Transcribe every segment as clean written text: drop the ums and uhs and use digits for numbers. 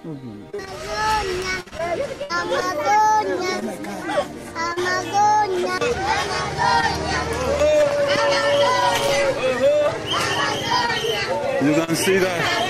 You can see that.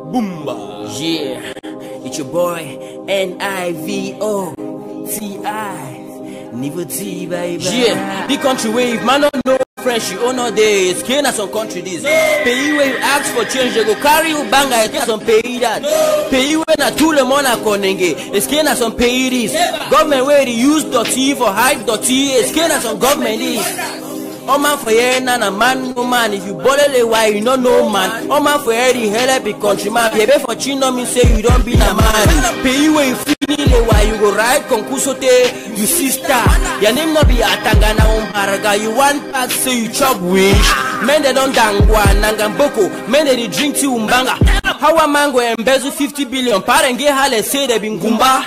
Boomba. Yeah, it's your boy N-I-V-O-T-I. Never T, baby. Yeah, the country wave, man, don't know French, you own no days. Can't have some country this. Pay you when you ask for change, they go carry you bang, I can't some pay that. Pay you when I tool them on a konenge. It's can't have some pay this. Government where they use .t for hide .t. It's can't have some government this. Oh man for here, nana man, no man. If you bother the why, you don't know man. Oh man for here, the hell up be country man. Baby for chin on me say you don't be a man. Pay you when you feel the why you go ride konkusote, you sister. Your name not be Atangana Umbaraga. You want pass say you chop wish. Men they don't dangwa, nangamboko. Men they drink tea umbanga. How a man go embezzle 50 billion? Parent get hale say they been gumba.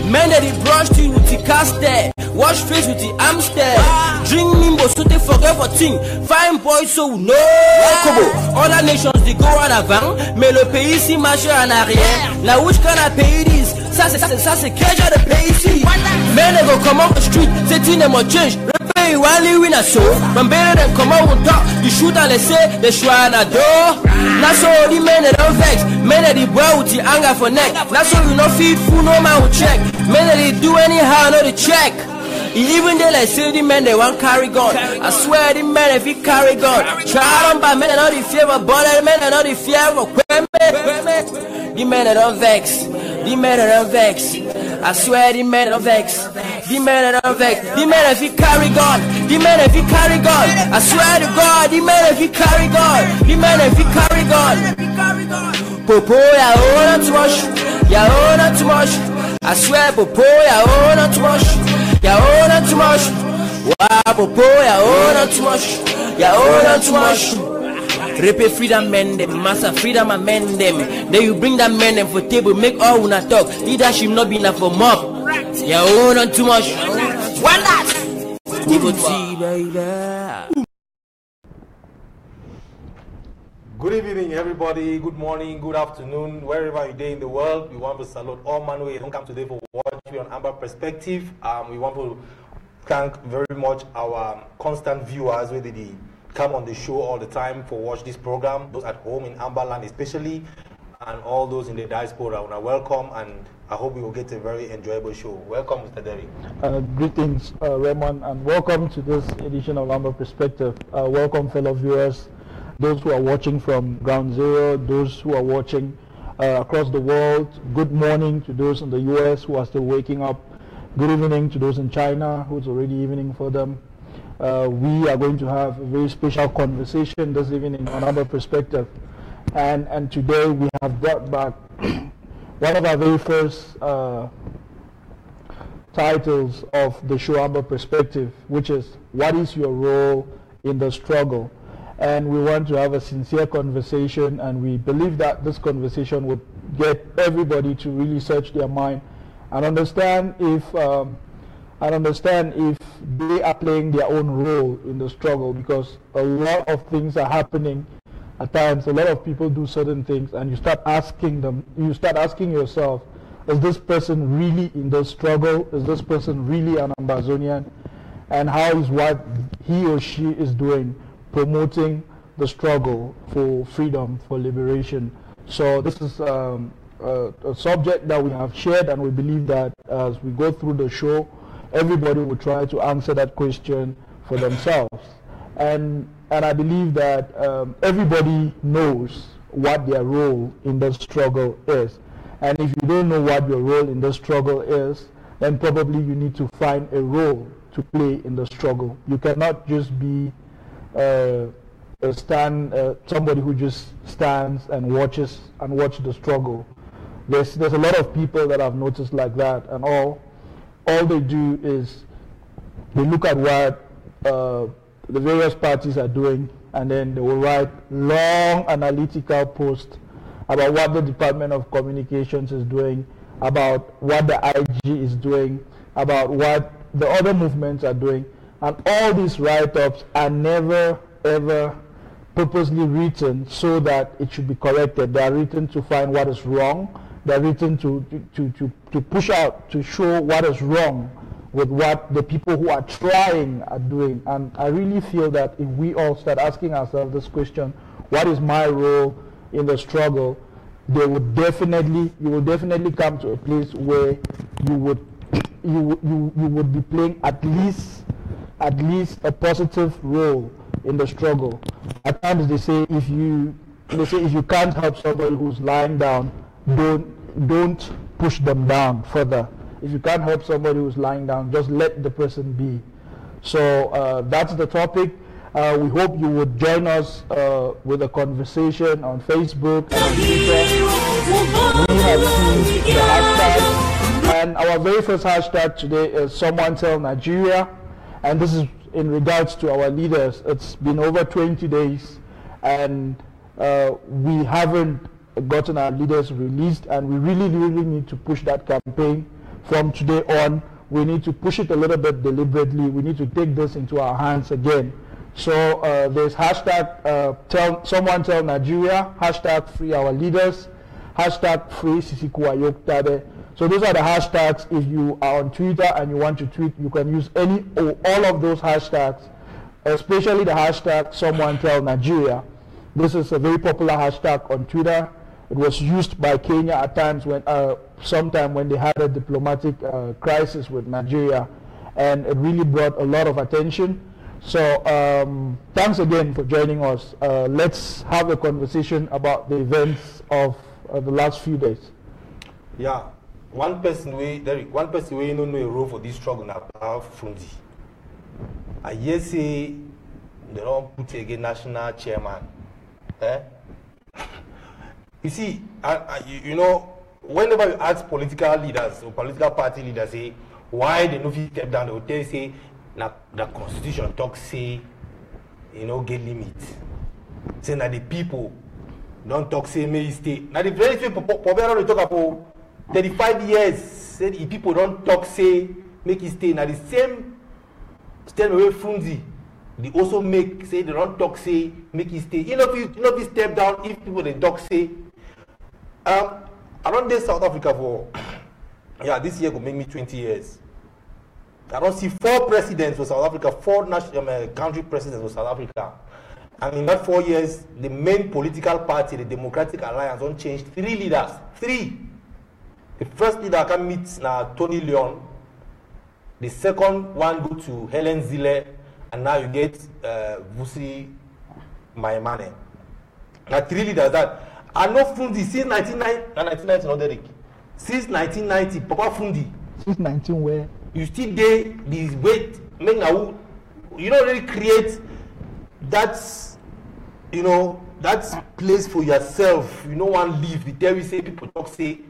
Men that they brush teeth with the caster, wash face with the Amstel, drink nimbo so they forget for thing. Fine boys so no kobo. Other nations they go en avant, mais le pays ici marche en arrière. Now which kind of pays this? Ça c'est quel genre de pays ici? Men they go come on the street, say things they must change. Repay only win a show. When better than come out on top, you shoot and they say they shrine a door. Now so the men they don't vex, men that they boy with the anger for neck. Now so you no feed food, no man will check. Men that they do anyhow, no they check. Even they like say the men they want carry gun. I swear the men if he carry gun. Try on by men and all the fear of body, men and all the fear of the men that don't vex. The men that don't vex. I swear the men don't vex. The men that don't vex. The men if he carry gun. The men if he carry gun. I swear to God, the men if he carry gun. The men if he carry gun. Popo ya own too much. Ya own too much. I swear Popo ya own too much. Ya own too much. Wow, Popo ya own too much. Ya own too much. Repe freedom men them, master freedom and men them. Then you bring that men them for table, make all una talk. Leadership not be enough for mob. Ya own too much. One that. Good evening, everybody. Good morning, good afternoon, wherever you're in the world. We want to salute all man who don't come today for watching on Amba Perspective. We want to thank very much our constant viewers where they come on the show all the time for watch this program. Those at home in Amba land especially, and all those in the diaspora. Are welcome, and I hope we will get a very enjoyable show. Welcome, Mr. Derry. Greetings, Raymond, and welcome to this edition of Amba Perspective. Welcome, fellow viewers. Those who are watching from Ground Zero, those who are watching across the world, good morning to those in the US who are still waking up. Good evening to those in China who's already evening for them. We are going to have a very special conversation this evening on Amba Perspective. And today we have brought back one of our very first titles of the show Amba Perspective, which is, what is your role in the struggle? And we want to have a sincere conversation, and we believe that this conversation would get everybody to really search their mind and understand if they are playing their own role in the struggle, because a lot of things are happening at times. A lot of people do certain things, and you start asking yourself, is this person really in the struggle? Is this person really an Ambazonian? And how is what he or she is doing promoting the struggle for freedom, for liberation? So this is a subject that we have shared, and we believe that as we go through the show, everybody will try to answer that question for themselves. And I believe that everybody knows what their role in the struggle is. And if you don't know what your role in the struggle is, then probably you need to find a role to play in the struggle. You cannot just be somebody who just stands and watch the struggle. There's a lot of people that I've noticed like that, and all they do is they look at what the various parties are doing, and then they will write long analytical posts about what the Department of Communications is doing, about what the IG is doing, about what the other movements are doing. And all these write-ups are never ever purposely written so that it should be corrected. They are written to find what is wrong. They are written to push out, to show what is wrong with what the people who are trying are doing. And I really feel that if we all start asking ourselves this question, what is my role in the struggle, you will definitely come to a place where you would be playing at least a positive role in the struggle. At times they say if you can't help somebody who's lying down, don't push them down further. If you can't help somebody who's lying down, just let the person be. So that's the topic. We hope you would join us with a conversation on Facebook and on Twitter. We have seen the hashtags, and our very first hashtag today is Someone Tell Nigeria, and this is in regards to our leaders. It's been over 20 days, and we haven't gotten our leaders released, and we really need to push that campaign from today on, we need to push it a little bit deliberately. We need to take this into our hands again. So there's hashtag someone tell Nigeria, hashtag free our leaders, hashtag free Sisikuwa Yoktade. So those are the hashtags. If you are on Twitter and you want to tweet, you can use any or all of those hashtags, especially the hashtag someone tell Nigeria. This is a very popular hashtag on Twitter. It was used by Kenya at times when, sometime when they had a diplomatic crisis with Nigeria, and it really brought a lot of attention. So thanks again for joining us. Let's have a conversation about the events of the last few days. Yeah, one person we don't know a role for this struggle now, Fundi. I hear say they don't put again national chairman. You see, you know, whenever you ask political leaders or political party leaders say why they no fit step down, they will tell you say na the constitution talk say you know get limit. Say na the people don't talk say may stay. Now the very few people they talk about 35 years. Say the people don't talk say make it stay. Now the same stand away Fundi. They also make say they don't talk say make it stay. You know if you step down if people they talk say. I don't did South Africa for this year will make me 20 years. I don't see 4 presidents for South Africa, 4 national country presidents for South Africa. And in that 4 years, the main political party, the Democratic Alliance, don't change 3 leaders. 3. The first leader I can meet now Tony Leon. The second one go to Helen Zille, and now you get Vusi Maimane. Now 3 leaders that. I know Fundi since 1990, not Derek. Since 1990, Papa Fundi. Since 19 where? You still there, this weight, you don't really create that, you know, that place for yourself. You don't want to leave. The tell you say, people talk say,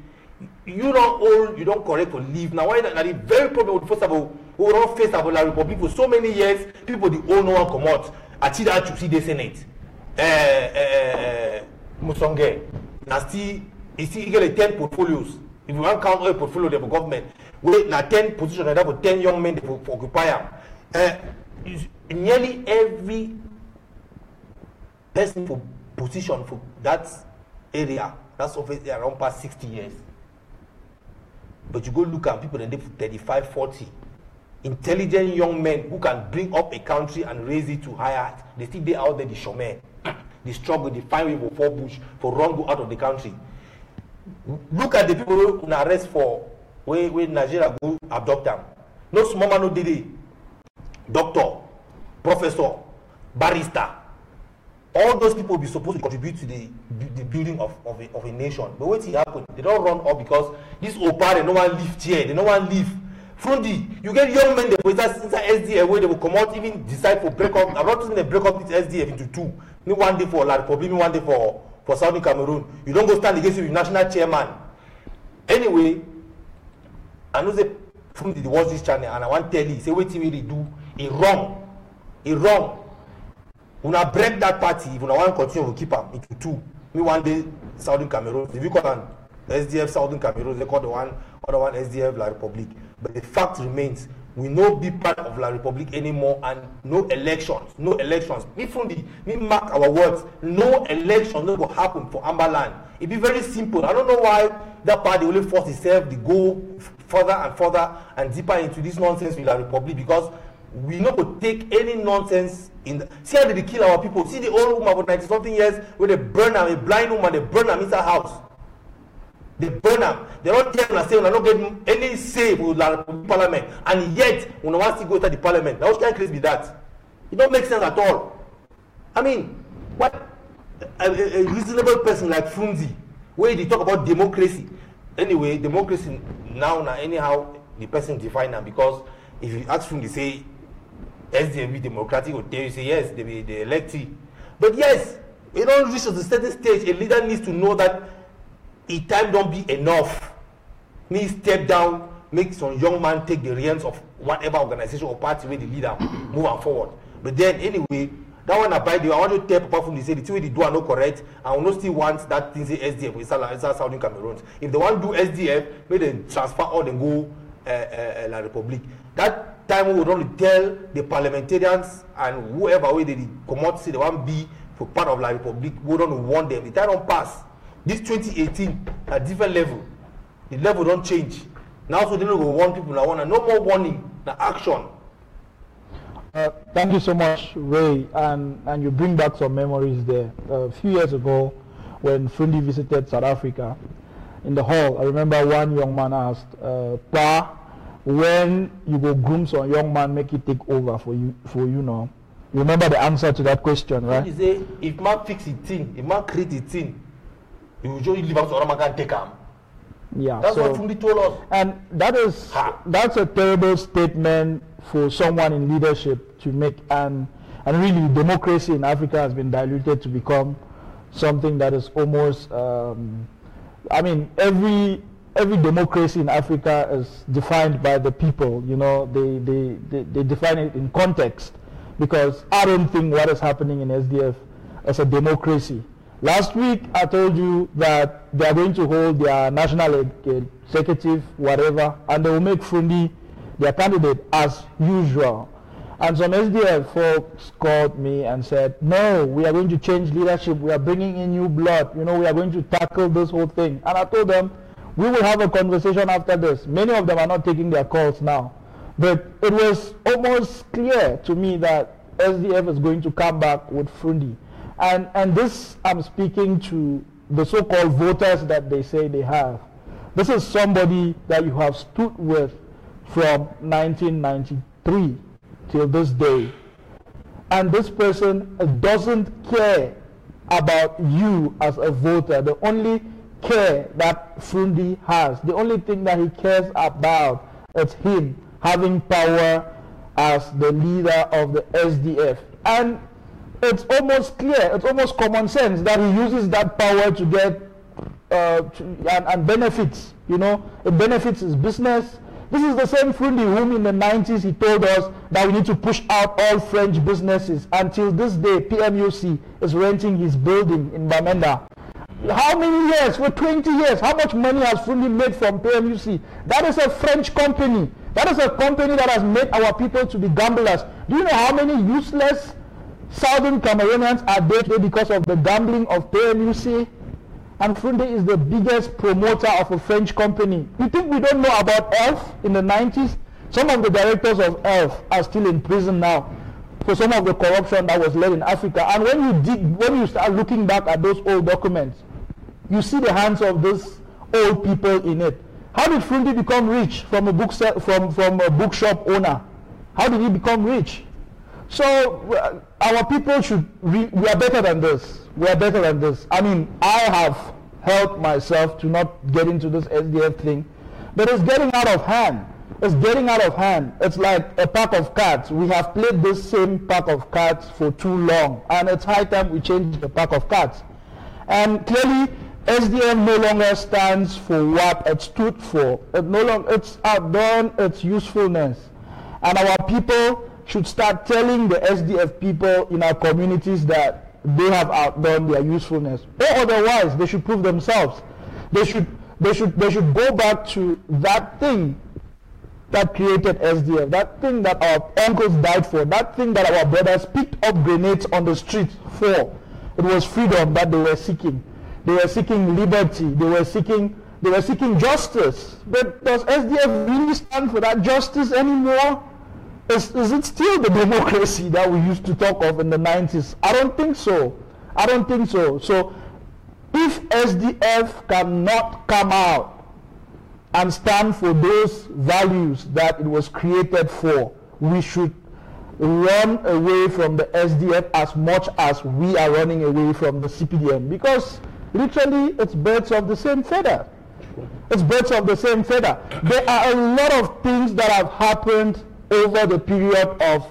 you don't old, you don't correct to leave. Now, why not? The very problem with first of all, we don't face about La Republic for so many years, people the old no one come out. I see that you see the Senate. Musonge, now still, you see, you get 10 portfolios. If you want to count all portfolio of the government, wait, now 10 positions, that for 10 young men for occupy them. Nearly every person for position for that area, that's obviously around past 60 years. But you go look at people that they for 35, 40. Intelligent young men who can bring up a country and raise it to higher heights. They still they out there, the showmen. The struggle, the find way for bush, for run go out of the country. Look at the people who arrest for where Nigeria go abduct them. No small man no did it. Doctor, professor, barrister. All those people will be supposed to contribute to the building of a nation. But what happened? They don't run up because this Opa, they no one live here, they no one live. Fundi, you get young men inside SDF where they will come out, even decide for break up. I'm not saying they break up this SDF into 2. Me one day for La Republic, me one day for Southern Cameroon. You don't go stand against your national chairman. Anyway, I know say Fundi watch this channel and I want to tell you, say what they do, it wrong. It wrong. When I break that party, if I want to continue to keep them into 2. Me one day Southern Cameroon. If you call an SDF Southern Cameroon, they call the other one SDF La Republic. But the fact remains, we no be part of La Republic anymore, and no elections. Me Fundi, me mark our words. No election no will happen for Amba land. It be very simple. I don't know why that party only force itself to go further and further and deeper into this nonsense with La Republic, because we not go take any nonsense in the, see how they kill our people. See the old woman for 90-something years where they burn her, a blind woman, they burn her inside house. They burn them. They don't tell us say we not get any say with the parliament, and yet we don't want to go to the parliament. Now, what kind of case be that? It don't make sense at all. I mean, what a reasonable person like Fundi, where they talk about democracy. Anyway, democracy now anyhow the person define them, because if you ask Fundi say SDF be democratic, or tell you say yes they be the elected. But yes, we don't reach to a certain stage. A leader needs to know that if time don't be enough, me step down, make some young man take the reins of whatever organization or party where the leader move on forward. But then anyway, that one abide there. I want to tell people from the say the thing they do are not correct, and we no still want that thing say SDF inside Southern Cameroon. If they want to do SDF, make them transfer all them go La République. That time we would only tell the parliamentarians and whoever way they come out say they want to be for part of La République, we don't want them. The time don't pass. This 2018 at different level. The level don't change. Now so they don't go warn people. No more warning, the action. Thank you so much, Ray, and you bring back some memories there. A few years ago, when F.R.A visited South Africa, in the hall, I remember one young man asked, Pa, when you go groom some young man, make it take over for you now. You remember the answer to that question, right? He say, if man fix it thing, if man create it thing, you will just leave out so man can take him. Yeah, that's what F.R.A told us. And that's a terrible statement for someone in leadership to make, and really democracy in Africa has been diluted to become something that is almost I mean, every democracy in Africa is defined by the people. You know, they define it in context, because I don't think what is happening in SDF is a democracy. Last week I told you that they are going to hold their national executive whatever, and they will make F.R.A their candidate as usual. And some SDF folks called me and said, no, we are going to change leadership, we are bringing in new blood, you know, we are going to tackle this whole thing. And I told them, we will have a conversation after this. Many of them are not taking their calls now. But it was almost clear to me that SDF is going to come back with F.R.A. And this, I'm speaking to the so-called voters that they say they have. This is somebody that you have stood with from 1993 till this day, and this person doesn't care about you as a voter. The only care that F.R.A has, the only thing that he cares about, is him having power as the leader of the SDF. And it's almost clear, it's almost common sense that he uses that power to get and benefits, you know, it benefits his business. This is the same F.R.A whom in the 90s he told us that we need to push out all French businesses. Until this day, PMUC is renting his building in Bamenda. How many years? For 20 years. How much money has F.R.A made from PMUC? That is a French company. That is a company that has made our people to be gamblers. Do you know how many useless Southern Cameroonians are dead because of the gambling of PMUC? And F.R.A is the biggest promoter of a French company. You think we don't know about ELF in the 90s? Some of the directors of ELF are still in prison now for some of the corruption that was led in Africa. And when you start looking back at those old documents, you see the hands of these old people in it. How did F.R.A become rich from a bookshop owner? How did he become rich? So our people we are better than this. We are better than this. I mean, I have helped myself to not get into this SDF thing, but it's getting out of hand. It's getting out of hand. It's like a pack of cards. We have played this same pack of cards for too long, and it's high time we change the pack of cards. And clearly, SDF no longer stands for what it stood for. It's outdone its usefulness, and our people should start telling the SDF people in our communities that they have outdone their usefulness, or otherwise they should prove themselves. They should go back to that thing that created SDF, that thing that our uncles died for, that thing that our brothers picked up grenades on the street for. It was freedom that they were seeking. They were seeking liberty. They were seeking justice. But does SDF really stand for that justice anymore? Is it still the democracy that we used to talk of in the 90s? I don't think so. I don't think so. So if SDF cannot come out and stand for those values that it was created for, we should run away from the SDF as much as we are running away from the CPDM, because literally it's birds of the same feather. It's birds of the same feather. There are a lot of things that have happened over the period of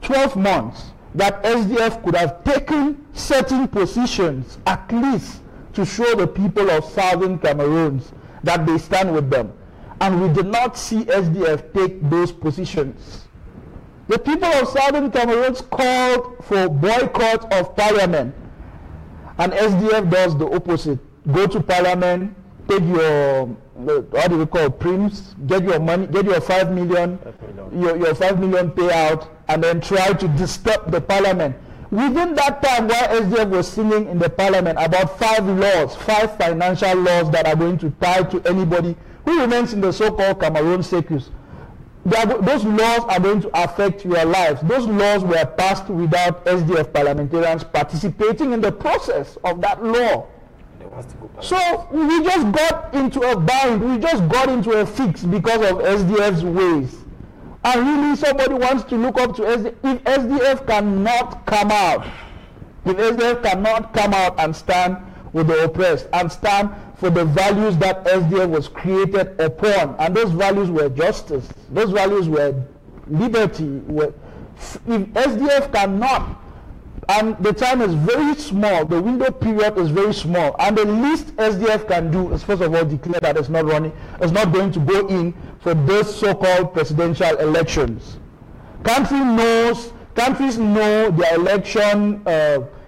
12 months that SDF could have taken certain positions, at least to show the people of Southern Cameroons that they stand with them. And we did not see SDF take those positions. The people of Southern Cameroons called for boycott of parliament, and SDF does the opposite. Go to parliament, take your what do we call prims, get your money, get your 5 million, your 5 million payout, and then try to disturb the parliament. Within that time, while SDF was singing in the parliament about 5 financial laws that are going to tie to anybody who remains in the so-called Cameroon circus, those laws are going to affect your lives. Those laws were passed without SDF parliamentarians participating in the process of that law. So we just got into a bind, we just got into a fix because of SDF's ways. And really somebody wants to look up to SDF. If SDF cannot come out, and stand with the oppressed and stand for the values that SDF was created upon, and those values were justice, those values were liberty. If SDF cannot, and the time is very small, the window period is very small, and the least SDF can do is first of all declare that it's not going to go in for those so-called presidential elections. Countries know their election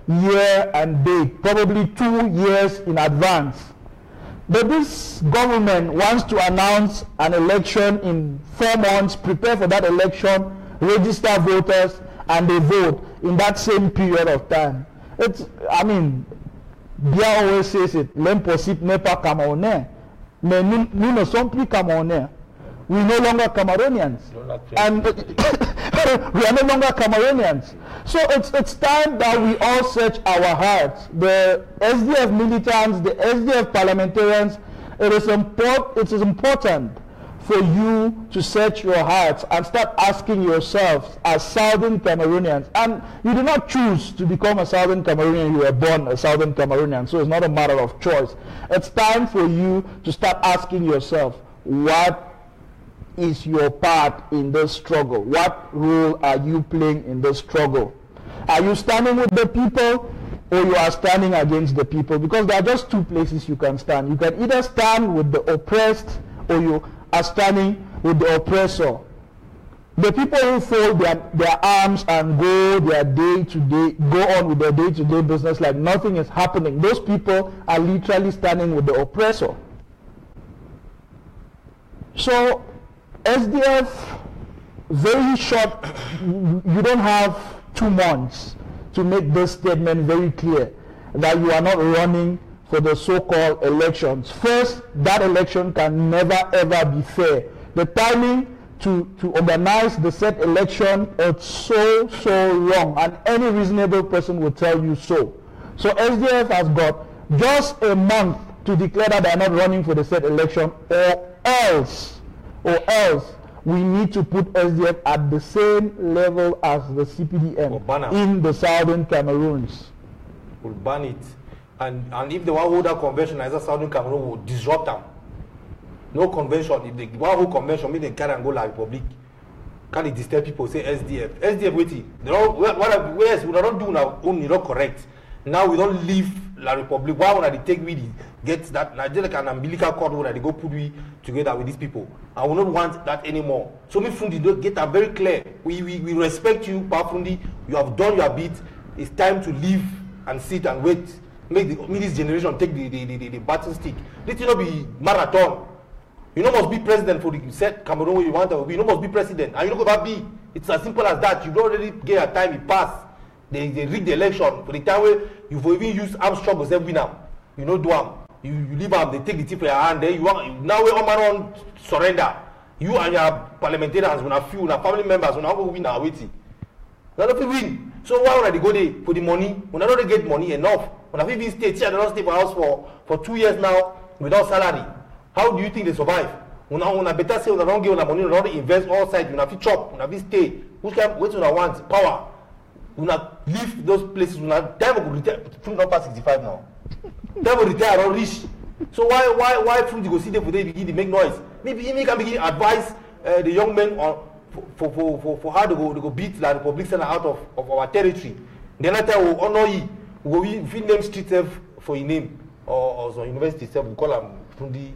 year and date, probably 2 years in advance. But this government wants to announce an election in 4 months, prepare for that election, register voters, and they vote in that same period of time. Bia always says it, l'impossible n'est pas camerounais. Mais nous ne sommes plus camerounais. We're no longer Cameroonians. And we are no longer Cameroonians. So it's time that we all search our hearts. The SDF militants, the SDF parliamentarians, it is important for you to search your hearts and start asking yourselves as Southern Cameroonians. And you did not choose to become a Southern Cameroonian, you were born a Southern Cameroonian, so it's not a matter of choice. It's time for you to start asking yourself, what is your part in this struggle? What role are you playing in this struggle? Are you standing with the people, or you are standing against the people? Because there are just 2 places you can stand. You can either stand with the oppressed, or you are standing with the oppressor. The people who fold their arms and go on with their day-to-day business like nothing is happening, those people are literally standing with the oppressor. So SDF, very short, you don't have 2 months to make this statement very clear that you are not running for the so-called elections. First, that election can never ever be fair. The timing to organize the said election is so wrong, and any reasonable person will tell you so. So SDF has got just a month to declare that they are not running for the said election, or else we need to put SDF at the same level as the CPDM in the Southern Cameroons. We'll ban it. And if the one hold a convention as a Southern Cameroon will disrupt them. No convention. If the one who convention mean they carry and go la Republic, can it disturb people? Say SDF. SDF waiting. Whereas we don't do now only not correct. Now we don't leave la Republic. Why would they take me get that Nigeria like an umbilical cord where they go put we together with these people? I will not want that anymore. So me Fundi don't get that very clear. We respect you, Fundi. You have done your bit. It's time to leave and sit and wait. Make this generation take the battle stick. This will not be marathon. You know must be president for the set Cameroon where you want to be. You know must be president. And you know about be. It's as simple as that. You don't already get a time it pass. They rig the election for the time where you've even used armed struggles every now. You know do them. You leave them, they take the tip for your hand, then now we all surrender. You and your parliamentarians, when a few, when family members, when we win our waiting. None of you win. So why would they go there for the money? When I don't get money enough. When I've even stayed here, I don't stay for house for 2 years now without salary. How do you think they survive? When I better say when I don't give them money, when I don't invest all sides, when I have to chop, when I have to stay. Which can wait when I want power. When I leave those places, when I time I could retire, from not past 65 now. Time I retire, I don't reach. So why from you go see them for they begin to make noise? Maybe he can begin advise the young men on for how to go beat the Republic Center out of our territory. Then I tell you, honor you. We name street for your name or some university itself. We call them from the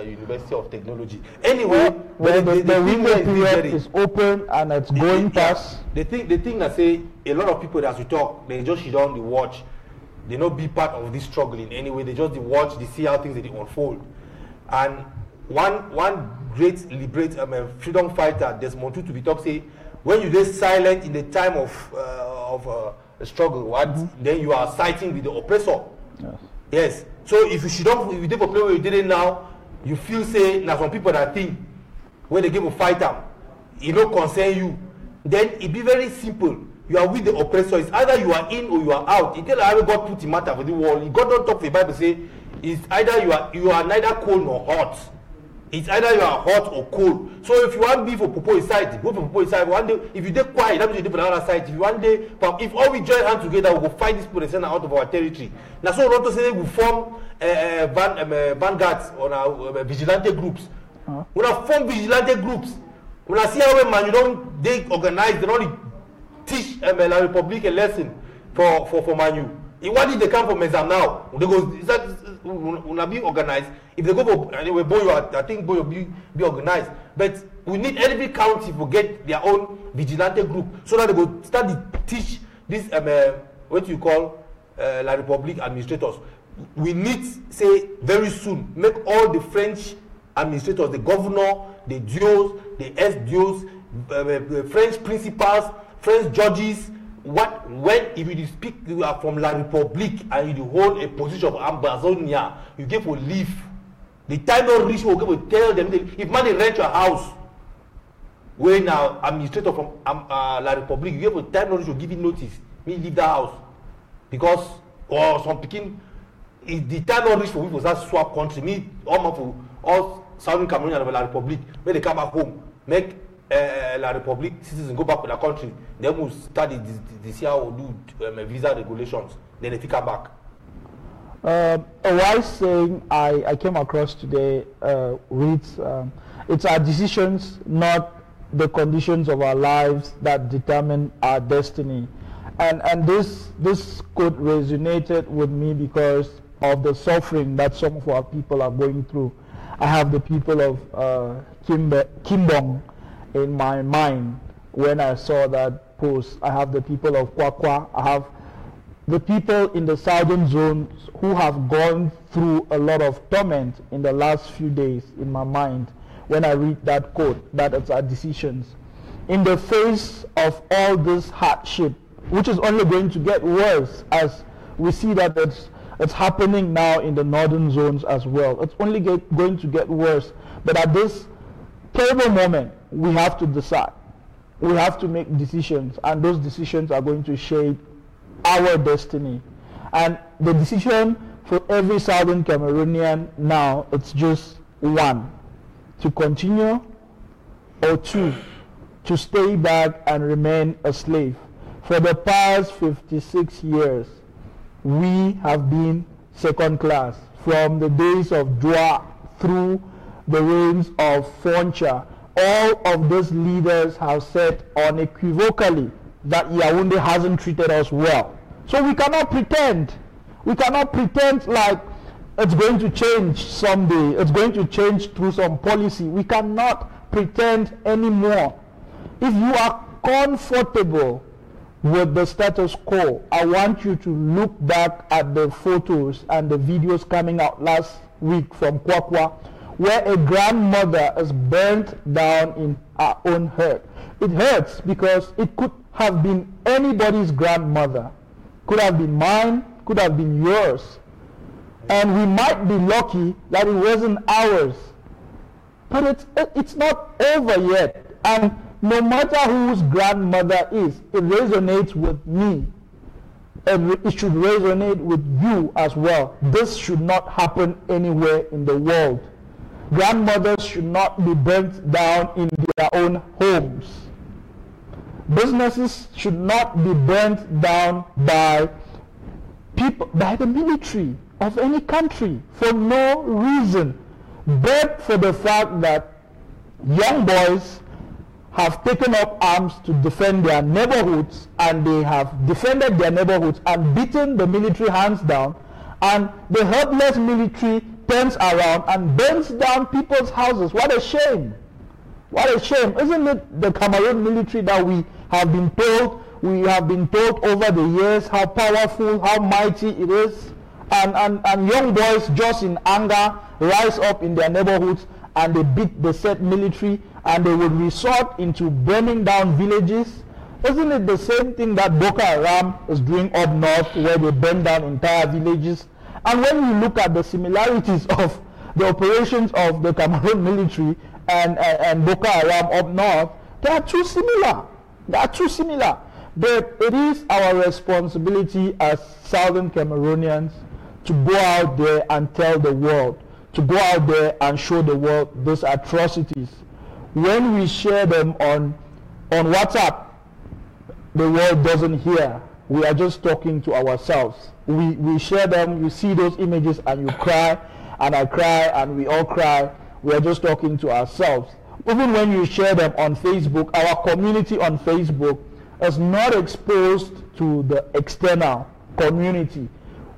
University of Technology. Anyway, the window period is open and it's going past. The thing that say a lot of people as we talk, they just sit down, they watch. they not be part of this struggle in any way. They just watch, they see how things they unfold. And one great freedom fighter, Desmond Tutu, talk say, when you stay silent in the time of a struggle, then you are siding with the oppressor. Yes. Yes. So if you did for play where you did it now, you feel say now some people that think when they give a fight them, it don't concern you. Then it be very simple. You are with the oppressor. It's either you are in or you are out. It tell how God put the matter for the wall. God don't talk for the Bible say it's either you are neither cold nor hot. It's either you are hot or cold. So if you want be for Popo side, go for Popo side. One day, if you dey quiet, that means you dey for the other side. If you one day, if all we join hands together, we go fight this people and send them out of our territory. Now, so we want to say we form vanguards on our vigilante groups. We have form vigilante groups. When I see how man you don't they organize, they don't teach La Republic a lesson for Manu. What did they come from exam now? They go will be organized. If they go for anyway, I think Boy will be organized. But we need every county to get their own vigilante group so that they go start to teach this what you call La Republic administrators. We need say very soon make all the French administrators, the governor, the DIOs, the S-DIOs, French principals, French judges. If you speak, you are from La Republique and you hold a position of ambassador, you give a leave. The time don't reach, you will tell them if man they rent your house, when now administrator from La Republique, you give a time notice, you give it notice. Me leave the house because or some picking. If the time don't reach for people that swap country, me all Southern Cameroon and La Republique, when they come back home, make La Republique citizens go back to their country, then we'll study this year or do visa regulations, then they come back. A wise saying I came across today reads, it's our decisions, not the conditions of our lives, that determine our destiny. And this quote resonated with me because of the suffering that some of our people are going through. I have the people of Kimbong in my mind when I saw that post. I have the people of Kwakwa. I have the people in the southern zones who have gone through a lot of torment in the last few days in my mind when I read that quote, that it's our decisions. In the face of all this hardship, which is only going to get worse as we see that it's happening now in the northern zones as well. It's only going to get worse. But at this terrible moment, we have to decide. We have to make decisions, and those decisions are going to shape our destiny. And the decision for every Southern Cameroonian now, it's just one: to continue, or two, to stay back and remain a slave. For the past 56 years, we have been second class. From the days of Dwa through the reigns of Foncha, all of those leaders have said unequivocally that Yaoundé hasn't treated us well. So we cannot pretend. We cannot pretend like it's going to change someday. It's going to change through some policy. We cannot pretend anymore. If you are comfortable with the status quo, I want you to look back at the photos and the videos coming out last week from Kwakwa, where a grandmother is burnt down in her own hurt. It hurts because it could have been anybody's grandmother. Could have been mine, could have been yours. And we might be lucky that it wasn't ours. But it's not over yet. And no matter whose grandmother is, it resonates with me. And it should resonate with you as well. This should not happen anywhere in the world. Grandmothers should not be burnt down in their own homes. Businesses should not be burnt down by people, by the military of any country for no reason, but for the fact that young boys have taken up arms to defend their neighborhoods, and they have defended their neighborhoods and beaten the military hands down, and the helpless military turns around and burns down people's houses. What a shame. What a shame. Isn't it the Cameroon military that we have been told We have been told over the years how powerful, how mighty it is. And young boys just in anger rise up in their neighborhoods and they beat the said military, and they would resort into burning down villages. Isn't it the same thing that Boko Haram is doing up north, where they burn down entire villages? And when you look at the similarities of the operations of the Cameroon military and Boko Haram up north, they are too similar. They are too similar. But it is our responsibility as Southern Cameroonians to go out there and tell the world, to go out there and show the world those atrocities. When we share them on WhatsApp, the world doesn't hear. We are just talking to ourselves. We share them, you see those images and you cry, and I cry, and we all cry. We are just talking to ourselves. Even when you share them on Facebook, our community on Facebook is not exposed to the external community.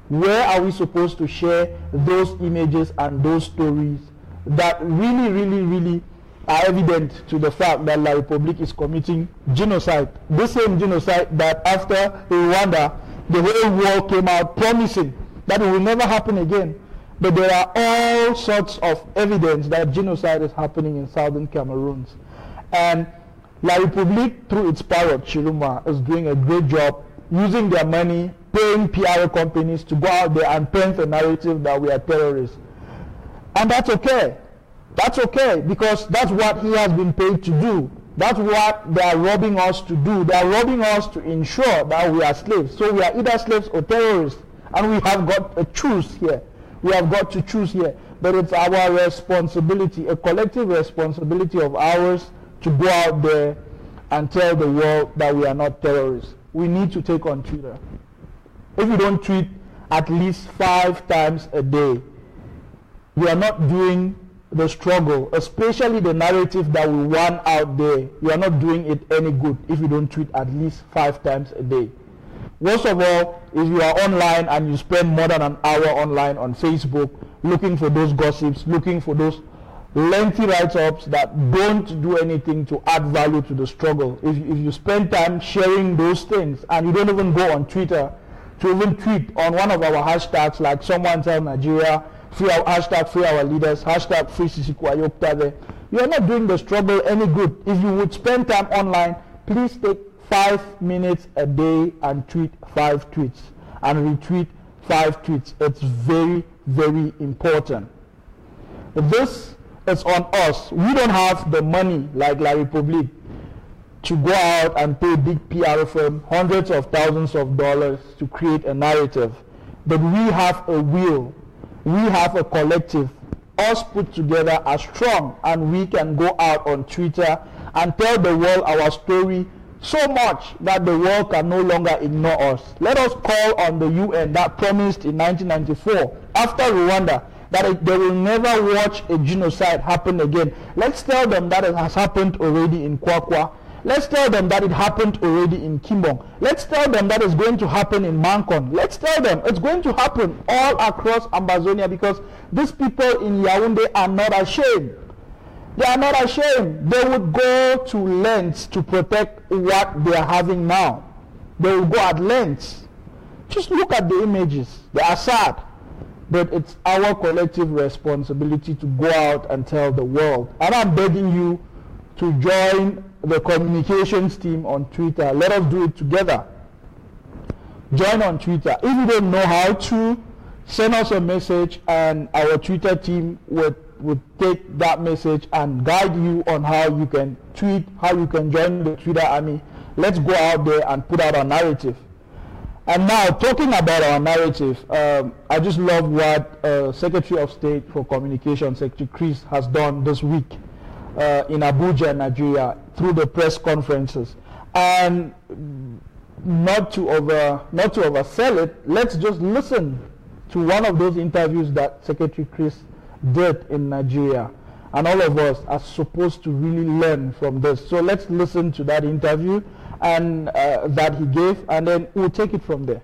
Where are we supposed to share those images and those stories that really are evident to the fact that La République is committing genocide? The same genocide that after Rwanda, the whole world came out promising that it will never happen again. But there are all sorts of evidence that genocide is happening in southern Cameroon. And La République, through its parrot, Chiluma, is doing a great job using their money, paying PR companies to go out there and paint the narrative that we are terrorists. And that's okay. That's okay, because that's what he has been paid to do. That's what they are robbing us to do. They are robbing us to ensure that we are slaves. So we are either slaves or terrorists. And we have got to choose here. We have got to choose here. But it's our responsibility, a collective responsibility of ours, to go out there and tell the world that we are not terrorists. We need to take on Twitter. If you don't tweet at least 5 times a day, you are not doing the struggle, especially the narrative that we want out there. You are not doing it any good if you don't tweet at least 5 times a day. Worst of all, if you are online and you spend more than an hour online on Facebook looking for those gossips, looking for those lengthy write-ups that don't do anything to add value to the struggle. If you spend time sharing those things and you don't even go on Twitter to even tweet on one of our hashtags, like someone tell Nigeria, hashtag free our leaders, hashtag free Sisiku Ayoktabe, you are not doing the struggle any good. If you would spend time online, please take 5 minutes a day and tweet 5 tweets and retweet 5 tweets. It's very, very important. This is on us. We don't have the money like La République to go out and pay big PR firm hundreds of thousands of dollars to create a narrative. But we have a will. We have a collective. Us put together are strong, and we can go out on Twitter and tell the world our story so much that the world can no longer ignore us. Let us call on the UN that promised in 1994, after Rwanda, that they will never watch a genocide happen again. Let's tell them that it has happened already in Kwakwa. Let's tell them that it happened already in Kimbong. Let's tell them that it's going to happen in Mankon. Let's tell them it's going to happen all across Ambazonia, because these people in Yaoundé are not ashamed. They are not ashamed. They would go to lengths to protect what they are having now. They will go at lengths. Just look at the images. They are sad. But it's our collective responsibility to go out and tell the world. And I'm begging you to join the communications team on Twitter. Let us do it together. Join on Twitter. If you don't know how to, send us a message, and our Twitter team would take that message and guide you on how you can tweet, how you can join the Twitter army. Let's go out there and put out our narrative. And now, talking about our narrative, I just love what Secretary of State for Communication, Secretary Chris, has done this week in Abuja, Nigeria, through the press conferences. And not to oversell it, let's just listen to one of those interviews that Secretary Chris did in Nigeria. And all of us are supposed to really learn from this. So let's listen to that interview and that he gave, and then we'll take it from there.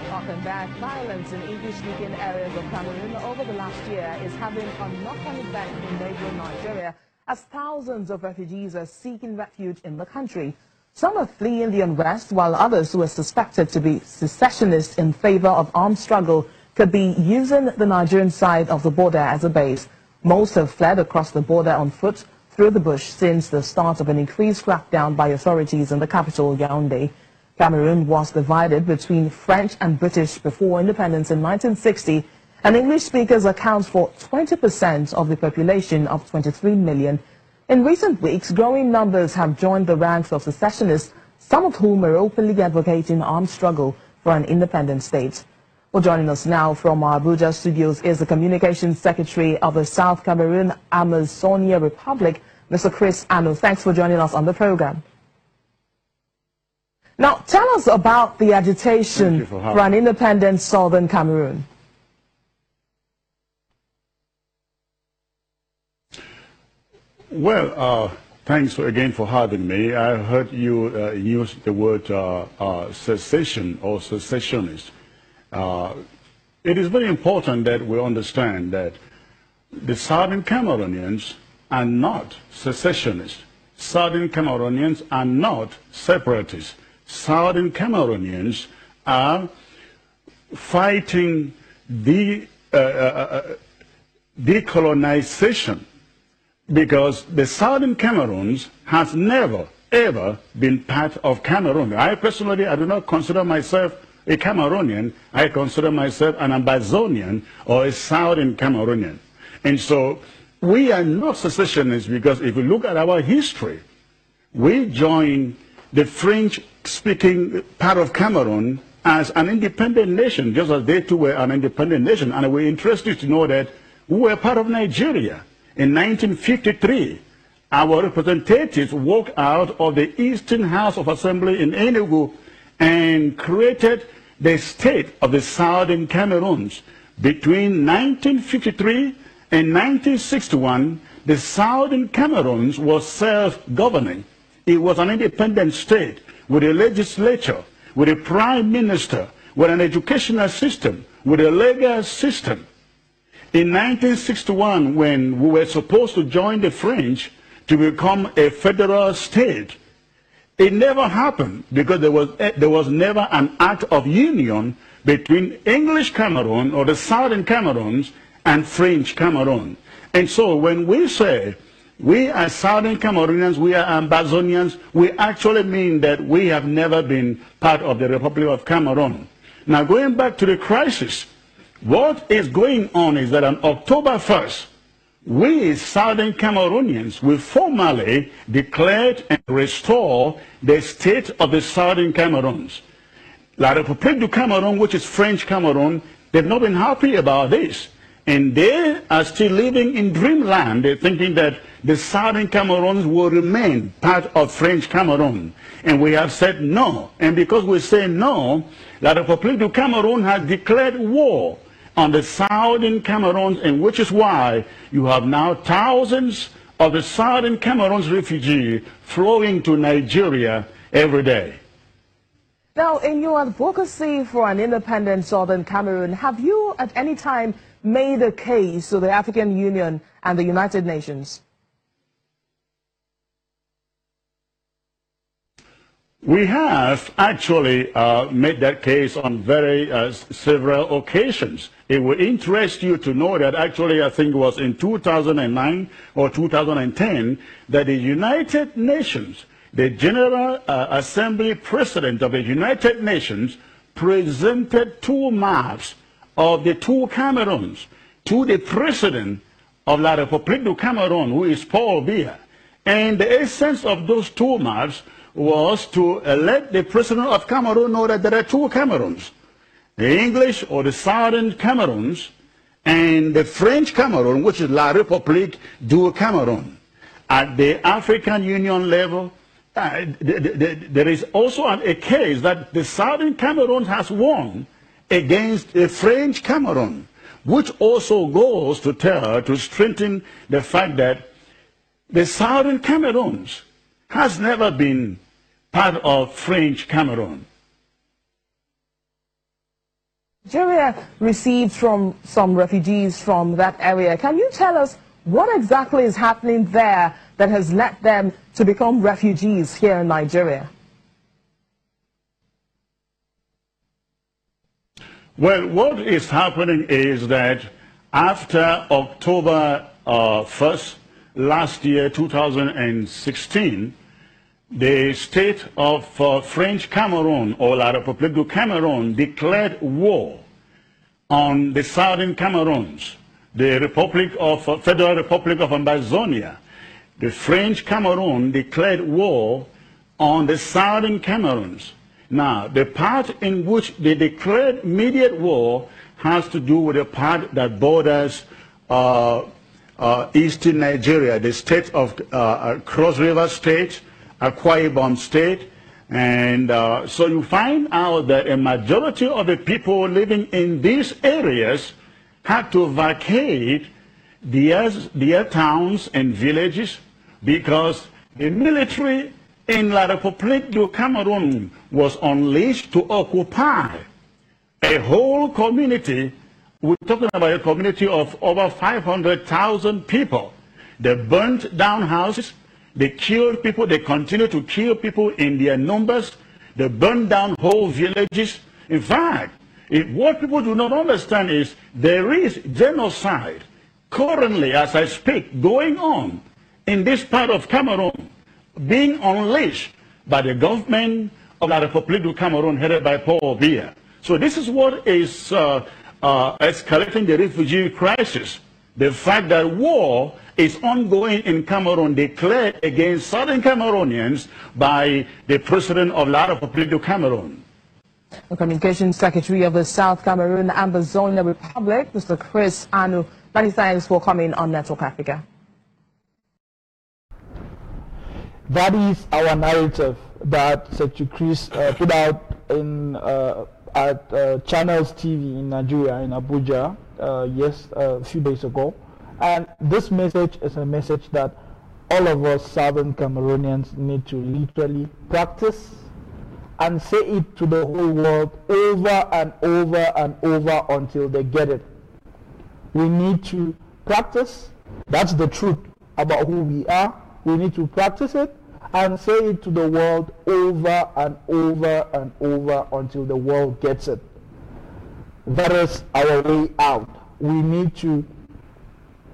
Welcome back. Violence in English-speaking areas of Cameroon over the last year is having a knock-on effect in neighboring Nigeria, as thousands of refugees are seeking refuge in the country. Some are fleeing the unrest, while others who are suspected to be secessionists in favor of armed struggle could be using the Nigerian side of the border as a base. Most have fled across the border on foot through the bush since the start of an increased crackdown by authorities in the capital, Yaoundé. Cameroon was divided between French and British before independence in 1960, and English speakers account for 20% of the population of 23 million. In recent weeks, growing numbers have joined the ranks of secessionists, some of whom are openly advocating armed struggle for an independent state. Well, joining us now from our Abuja studios is the Communications Secretary of the South Cameroon Amazonia Republic, Mr. Chris Anu. Thanks for joining us on the program. Now, tell us about the agitation for an independent Southern Cameroon. Well, thanks again for having me. I heard you use the word secession or secessionist. It is very important that we understand that the Southern Cameroonians are not secessionists. Southern Cameroonians are not separatists. Southern Cameroonians are fighting decolonization, because the Southern Cameroons has never, ever been part of Cameroon. I personally, I do not consider myself a Cameroonian. I consider myself an Ambazonian or a Southern Cameroonian. And so we are not secessionists, because if you look at our history, we joined the French-speaking part of Cameroon as an independent nation, just as they too were an independent nation. And we're interested to know that we were part of Nigeria. In 1953, our representatives walked out of the Eastern House of Assembly in Enugu and created the state of the Southern Cameroons. Between 1953 and 1961, the Southern Cameroons was self-governing. It was an independent state with a legislature, with a prime minister, with an educational system, with a legal system. In 1961, when we were supposed to join the French to become a federal state, it never happened, because there was never an act of union between English Cameroon or the Southern Cameroons and French Cameroon. And so when we say we are Southern Cameroonians, we are Ambazonians, we actually mean that we have never been part of the Republic of Cameroon. Now, going back to the crisis, what is going on is that on October 1st, we Southern Cameroonians will formally declare and restore the state of the Southern Cameroons. La République du Cameroon, which is French Cameroon, they've not been happy about this. And they are still living in dreamland. They're thinking that the Southern Cameroons will remain part of French Cameroon. And we have said no. And because we say no, La République du Cameroon has declared war on the Southern Cameroons, and which is why you have now thousands of the Southern Cameroons refugees flowing to Nigeria every day. Now, in your advocacy for an independent Southern Cameroon, have you at any time made a case to the African Union and the United Nations? We have actually made that case on several occasions. It will interest you to know that actually I think it was in 2009 or 2010 that the United Nations, the General Assembly President of the United Nations, presented two maps of the two Cameroons to the President of La République du Cameroon, who is Paul Biya. And the essence of those two maps was to let the President of Cameroon know that there are two Cameroons, the English or the Southern Cameroons, and the French Cameroon, which is La République du Cameroon. At the African Union level, there is also a case that the Southern Cameroon has won against the French Cameroon, which also goes to strengthen the fact that the Southern Cameroons has never been part of French Cameroon. Nigeria received from some refugees from that area. Can you tell us What exactly is happening there that has led them to become refugees here in Nigeria? Well, what is happening is that after October 1st, last year, 2016, the state of French Cameroon, or La République du Cameroon, declared war on the southern Cameroons, the Federal Republic of Ambazonia. The French Cameroon declared war on the southern Cameroons. Now, the part in which they declared immediate war has to do with the part that borders eastern Nigeria, the state of Cross River State, Akwa Ibom State, and so you find out that a majority of the people living in these areas had to vacate their towns and villages because the military in La République du Cameroon was unleashed to occupy a whole community. We're talking about a community of over 500,000 people. They burnt down houses, they killed people, they continue to kill people in their numbers, they burned down whole villages. In fact, what people do not understand is there is genocide currently, as I speak, going on in this part of Cameroon, being unleashed by the government of La République du Cameroon headed by Paul Biya. So this is what is escalating the refugee crisis. The fact that war is ongoing in Cameroon, declared against southern Cameroonians by the president of La République du Cameroon. The Communications Secretary of the South Cameroon Ambazonia Republic, Mr. Chris Anu, many thanks for coming on Network Africa. That is our narrative that Secretary Chris put out in at Channels TV in Nigeria, in Abuja, a few days ago. And this message is a message that all of us Southern Cameroonians need to literally practice and say it to the whole world over and over and over until they get it. We need to practice. That's the truth about who we are. We need to practice it and say it to the world over and over and over until the world gets it. That is our way out. We need to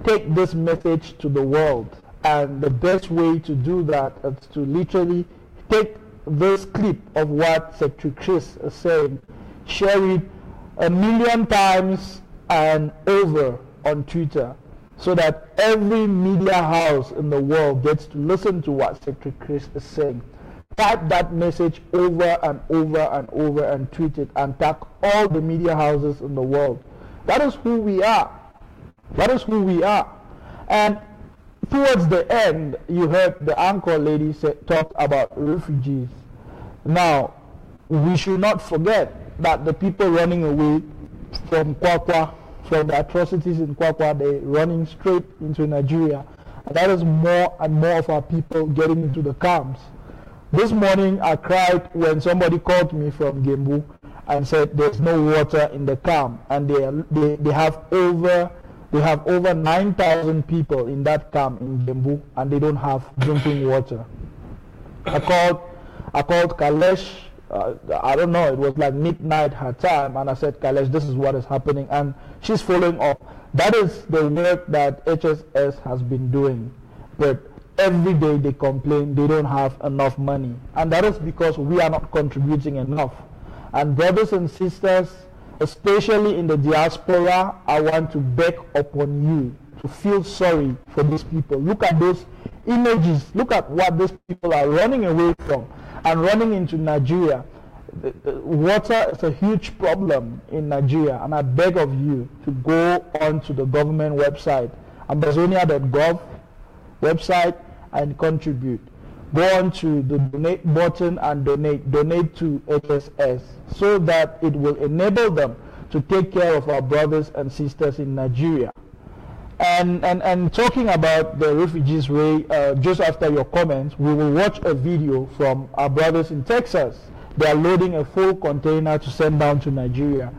take this message to the world, and the best way to do that is to literally take this clip of what Secretary Chris is saying, share it 1,000,000 times and over on Twitter, so that every media house in the world gets to listen to what Secretary Chris is saying. Type that message over and over and over and tweet it and tag all the media houses in the world. That is who we are. That is who we are. And towards the end, you heard the anchor lady talk about refugees. Now, we should not forget that the people running away from Kwakwa, from the atrocities in Kwakwa, they're running straight into Nigeria. And that is more and more of our people getting into the camps. This morning I cried when somebody called me from Gembu and said there's no water in the camp, and they have over 9,000 people in that camp in Gembu, and they don't have drinking water. I called Kalesh. I don't know, it was like midnight her time, and I said, Kalesh, this is what is happening, and she's following up. That is the work that HSS has been doing, but every day they complain they don't have enough money, and that is because we are not contributing enough. And brothers and sisters, especially in the diaspora, I want to beg upon you to feel sorry for these people. Look at those images, look at what these people are running away from and running into Nigeria. Water is a huge problem in Nigeria, and I beg of you to go onto the government website, ambazonia.gov website, and contribute. Go on to the donate button and donate to HSS, so that it will enable them to take care of our brothers and sisters in Nigeria. And talking about the refugees, Ray, just after your comments, we will watch a video from our brothers in Texas. They are loading a full container to send down to Nigeria.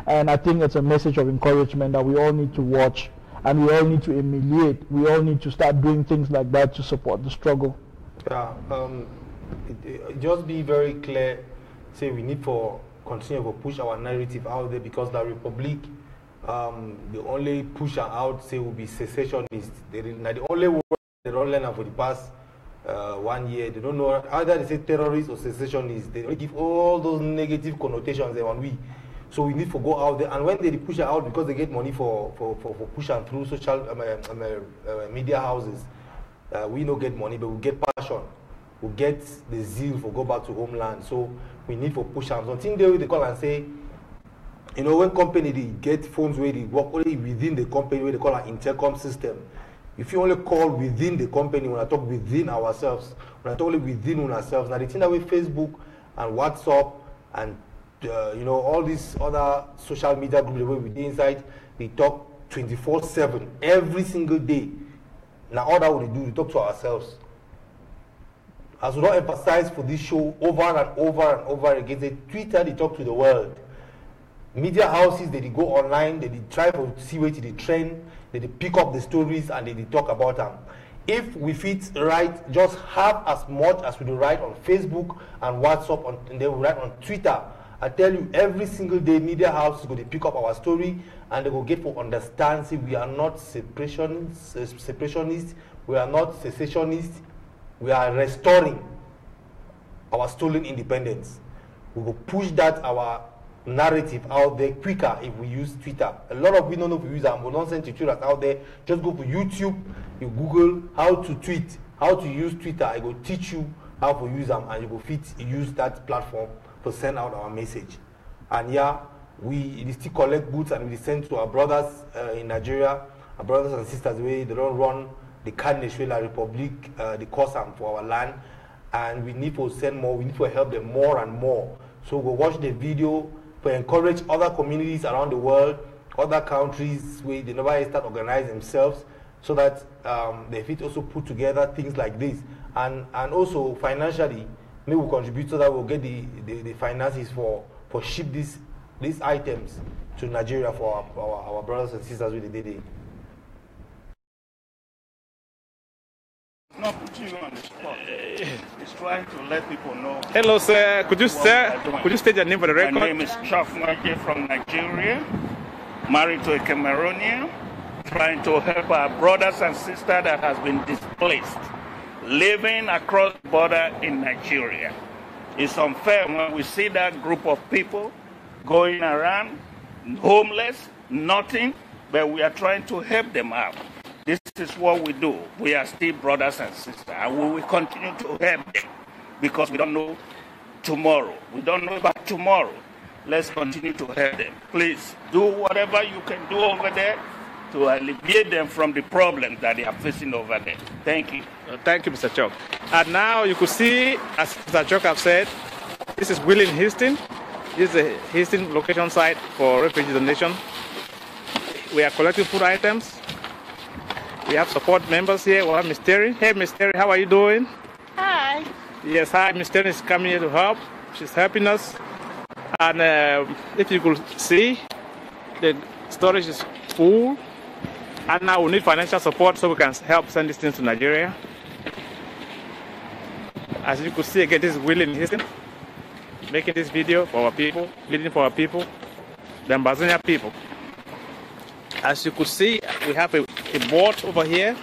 And I think it's a message of encouragement that we all need to watch and we all need to emulate. We all need to start doing things like that to support the struggle. Yeah, just be very clear. Say we need for continue to push our narrative out there, because the Republic, the only push out say will be secessionists. They're the only word they don't learn for the past 1 year. They don't know either they say terrorists or secessionists. They give all those negative connotations on we. So we need to go out there, and when they push it out, because they get money for pushing through social media houses, we don't get money, but we get passion, we get the zeal for go back to homeland. So we need for push them. Something they call and say, you know, when company they get phones where they work only within the company, where they call an intercom system. If you only call within the company, when I talk within ourselves, when I talk only within ourselves, now the thing that way Facebook and WhatsApp and you know, all these other social media groups where we inside, they talk 24/7 every single day. Now all that we do, we talk to ourselves. As we don't emphasize for this show over and over and over again, they Twitter, they talk to the world. Media houses, they go online, they try to see where they trend, they pick up the stories and they talk about them. If we fit right, just have as much as we do write on Facebook and WhatsApp, and then we write on Twitter. I tell you, every single day, media houses go to pick up our story and they will get to understand. See, we are not separationists, we are not secessionists, we are restoring our stolen independence. We will push that our narrative out there quicker if we use Twitter. A lot of people don't know if we use them, but don't send to Twitter out there. Just go to YouTube, you Google how to tweet, how to use Twitter. I will teach you how to use them, and you will use that platform to send out our message. And yeah, we still collect goods and we send to our brothers in Nigeria, our brothers and sisters where they don't run the Venezuela Republic, the cause for our land, and we need to send more, we need to help them more and more. So we'll watch the video to encourage other communities around the world, other countries where they never start organizing themselves, so that they fit also put together things like this. And also financially, maybe we'll contribute so that we'll get the finances for ship these items to Nigeria for our brothers and sisters with the day. Not putting you on the spot. It's trying to let people know. Hello, sir. Could you state your name for the record? My name is Chafmaki from Nigeria, married to a Cameroonian, trying to help our brothers and sisters that has been displaced, living across the border in Nigeria. It's unfair when we see that group of people going around, homeless, nothing, but we are trying to help them out. This is what we do. We are still brothers and sisters, and we will continue to help them because we don't know tomorrow. We don't know about tomorrow. Let's continue to help them. Please do whatever you can do over there to alleviate them from the problems that they are facing over there. Thank you. Thank you, Mr. Chok. And now you could see, as Mr. Chok have said, this is Willing Houston. This is the Houston location site for refugee donation. We are collecting food items. We have support members here. We have Miss Terry. Hey, Miss Terry, how are you doing? Hi. Yes, hi. Miss Terry is coming here to help. She's helping us. And if you could see, the storage is full. And now we need financial support so we can help send these things to Nigeria. As you could see again, this is Willing Houston making this video for our people, leading for our people, the Ambazonia people. As you could see, we have a board over here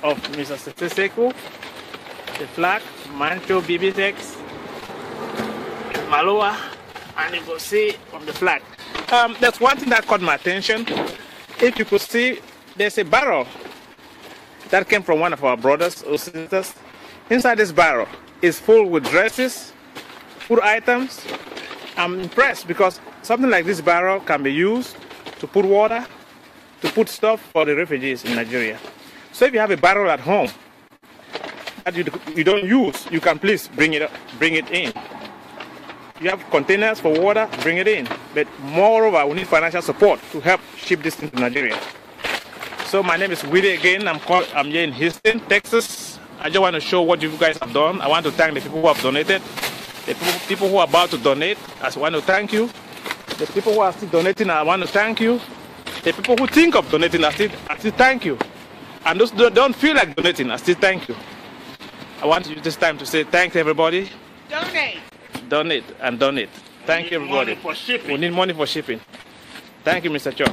of Mr. Seko, the flag, Mancho, BB6, Maloa, and you can see on the flag. There's one thing that caught my attention. If you could see, there's a barrel that came from one of our brothers or sisters. Inside this barrel is full with dresses, food items. I'm impressed because something like this barrel can be used to put water, to put stuff for the refugees in Nigeria. So if you have a barrel at home that you don't use, you can please bring it in. You have containers for water, bring it in. But moreover, we need financial support to help ship this into Nigeria. So my name is Willie again. I'm here in Houston, Texas. I just want to show what you guys have done. I want to thank the people who have donated, the people who are about to donate. I want to thank you. The people who are still donating, I want to thank you. The people who think of donating, I still thank you. And those who don't feel like donating, I still thank you. I want to use this time to say thanks everybody. Donate. Donate and donate. Thank you everybody. Money for shipping. We need money for shipping. Thank you, Mr. Cho.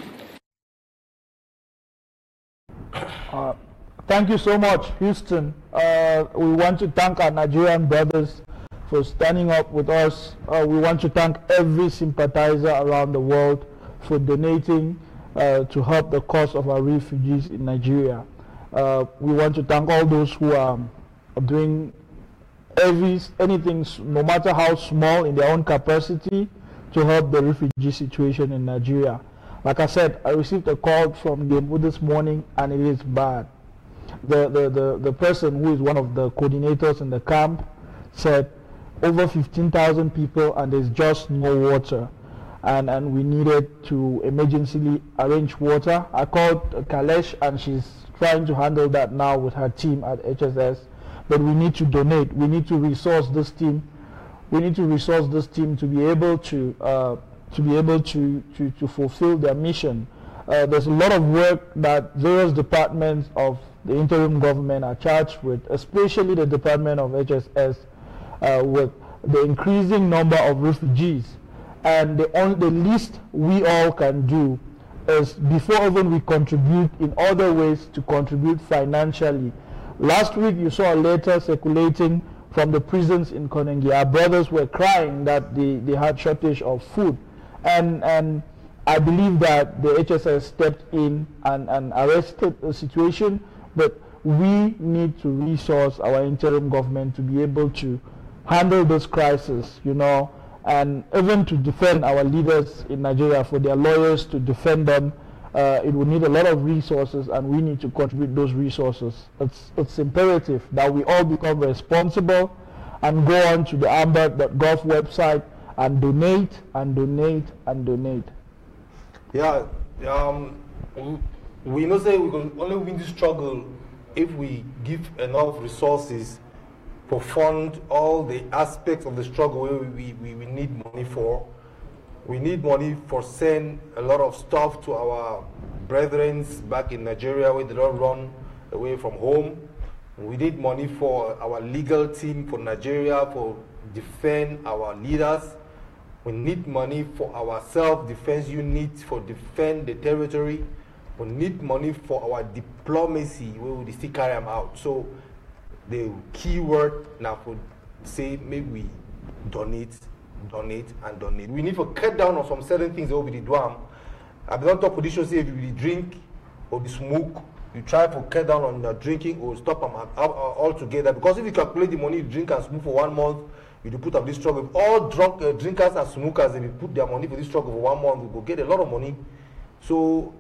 Thank you so much, Houston. We want to thank our Nigerian brothers for standing up with us. We want to thank every sympathizer around the world for donating to help the cause of our refugees in Nigeria. We want to thank all those who are doing anything, no matter how small, in their own capacity to help the refugee situation in Nigeria. Like I said, I received a call from Gembu this morning, and it is bad. The person who is one of the coordinators in the camp said over 15,000 people, and there's just no water, and we needed to emergency arrange water. I called Kalesh, and she's trying to handle that now with her team at HSS. But we need to donate. We need to resource this team. We need to resource this team to be able to fulfill their mission. There's a lot of work that various departments of the interim government are charged with, especially the Department of HSS, with the increasing number of refugees. And the least we all can do is, before even we contribute in other ways, to contribute financially. Last week you saw a letter circulating from the prisons in Konengi. Our brothers were crying that they had shortage of food. And I believe that the HSS stepped in and arrested the situation, but we need to resource our interim government to be able to handle this crisis, you know, and even to defend our leaders in Nigeria, for their lawyers to defend them. It will need a lot of resources, and we need to contribute those resources. It's imperative that we all become responsible and go on to the amba.gov website and donate and donate and donate. Yeah, we know say we can only win this struggle if we give enough resources for fund all the aspects of the struggle where we need money for. We need money for send a lot of stuff to our brethren back in Nigeria where they don't run away from home. We need money for our legal team for Nigeria for defend our leaders. We need money for our self-defense units for defend the territory. We need money for our diplomacy where we still carry them out. So the key word now for say maybe we donate and donate. We need to cut down on some certain things that we do. I don't talk position say if you drink or the smoke, you try to cut down on your drinking or stop them altogether. Because if you calculate the money you drink and smoke for 1 month, you do put up this struggle. If all drinkers and smokers, if you put their money for this struggle for 1 month, we will get a lot of money. So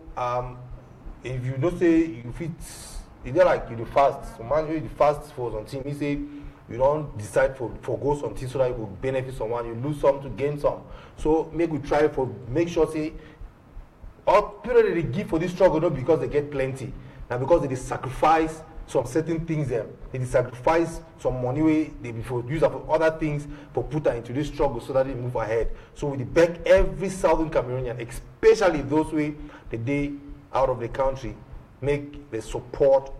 if you don't say you fit, it's like you do fast. So man, you fast for something. You say you don't decide for go something so that you will benefit someone. You lose some to gain some. So make sure say all people that they give for this struggle not because they get plenty, now because they sacrifice some certain things them. They sacrifice some money they before use for other things for put that into this struggle so that they move ahead. So we beg every Southern Cameroonian, especially those way the day out of the country, make the support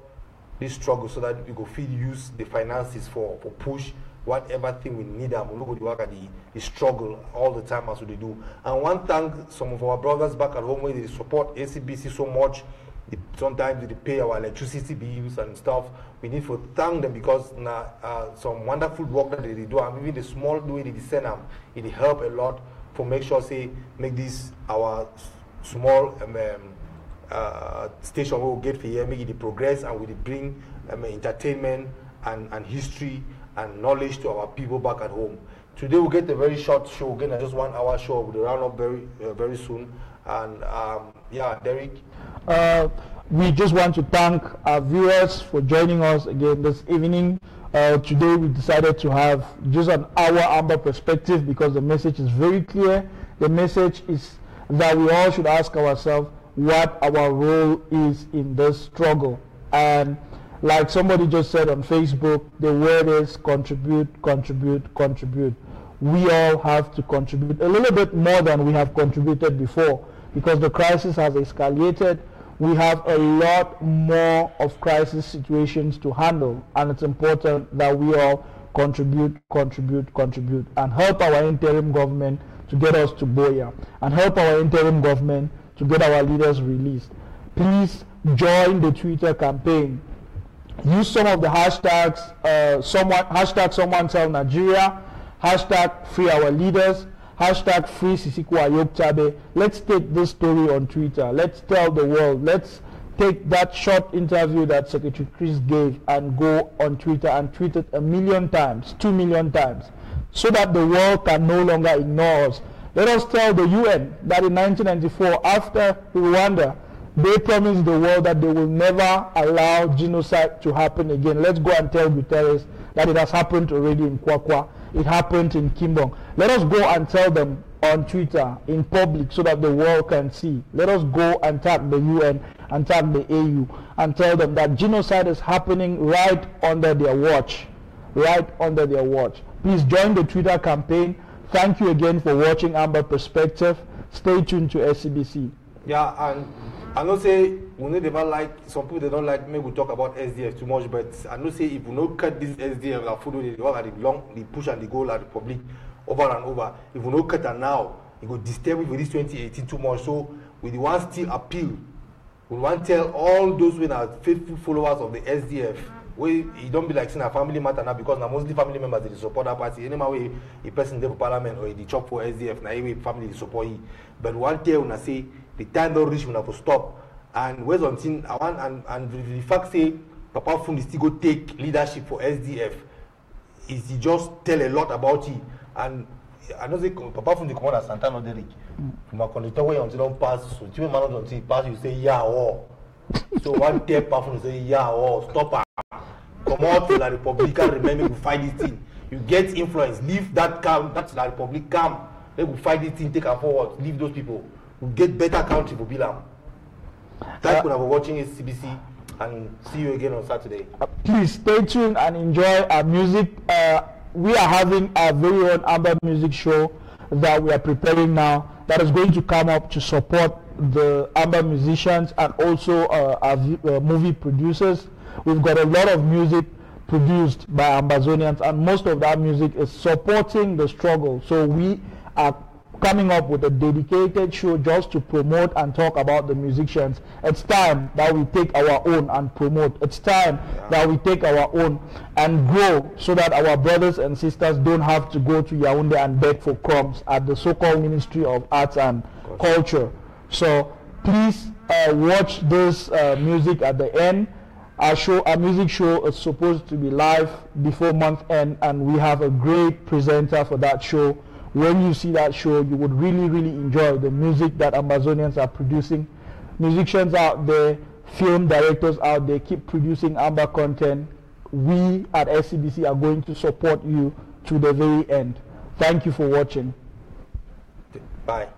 this struggle so that we go feel use the finances for push whatever thing we need them. We go to work at the struggle all the time as we do. And one thank some of our brothers back at home where they support ACBC so much. Sometimes they pay our electricity bills and stuff. We need to thank them because some wonderful work that they do, and even the small way they send them, it help a lot for make sure say make this our small station we will get for here, make it progress, and we bring entertainment and history and knowledge to our people back at home. Today we'll get a very short show, again, just 1 hour show. We'll round up very soon. And yeah, Derek. We just want to thank our viewers for joining us again this evening. Today we decided to have just an hour Amba Perspective because the message is very clear. The message is that we all should ask ourselves what our role is in this struggle. And like somebody just said on Facebook, the word is contribute, contribute, contribute. we all have to contribute a little bit more than we have contributed before, because the crisis has escalated. We have a lot more of crisis situations to handle, and it's important that we all contribute, and help our interim government to get us to Boya, and help our interim government to get our leaders released. Please join the Twitter campaign. Use some of the hashtags, hashtag someone tell Nigeria, hashtag free our leaders, hashtag free Sisiku Ayokchabe. Let's take this story on Twitter. Let's tell the world. Let's take that short interview that Secretary Chris gave and go on Twitter and tweet it 1 million times, 2 million times, so that the world can no longer ignore us. Let us tell the UN that in 1994, after Rwanda, they promised the world that they will never allow genocide to happen again. Let's go and tell Guterres that it has happened already in Kwakwa. It happened in Kimbong. Let us go and tell them on Twitter, in public, so that the world can see. Let us go and tag the UN and tag the AU and tell them that genocide is happening right under their watch. Right under their watch. Please join the Twitter campaign. Thank you again for watching Amba Perspective. Stay tuned to SCBC. Yeah, and I know say we no never like, some people they don't like me we talk about SDF too much, but I know say if we no cut this SDF like follow the work at the long, the push and the goal at the public over and over. If we no cut it now, it go disturb with this 2018 too much. So we the one still appeal. We want to tell all those who are faithful followers of the SDF, we it don't be like saying a family matter now, because now mostly family members they support that party. Any way a person there for parliament or the chop for SDF, now every family they support it. But one tell when I say the time don't reach, we have to stop. And where's on thing I want and the fact say Papa Fundi still go take leadership for SDF is he just tell a lot about it. And I know say Papa Fundi come on as Santana Derek. From a conductor way until don't pass, so two man until pass you say yeah or so one tell Papa Fundi say yeah or stop her. Come out to the Republican, remember to fight this thing. You get influence, leave that calm, that's the Republic calm. They will fight this thing, take her forward, leave those people. We'll get better country for Bilam. Thank you for watching SCBC, and see you again on Saturday. Please stay tuned and enjoy our music. We are having our very own Amba music show that we are preparing now, that is going to come up to support the Amba musicians and also our movie producers. We've got a lot of music produced by Ambazonians, and most of that music is supporting the struggle. So we are coming up with a dedicated show just to promote and talk about the musicians. It's time that we take our own and promote. It's time that we take our own and grow, so that our brothers and sisters don't have to go to Yaoundé and beg for crumbs at the so-called Ministry of Arts and Culture. So please watch this music at the end. Our music show is supposed to be live before month end, and we have a great presenter for that show. When you see that show, you would really, really enjoy the music that Ambazonians are producing. Musicians out there, film directors out there, keep producing Amba content. We at SCBC are going to support you to the very end. Thank you for watching. Bye.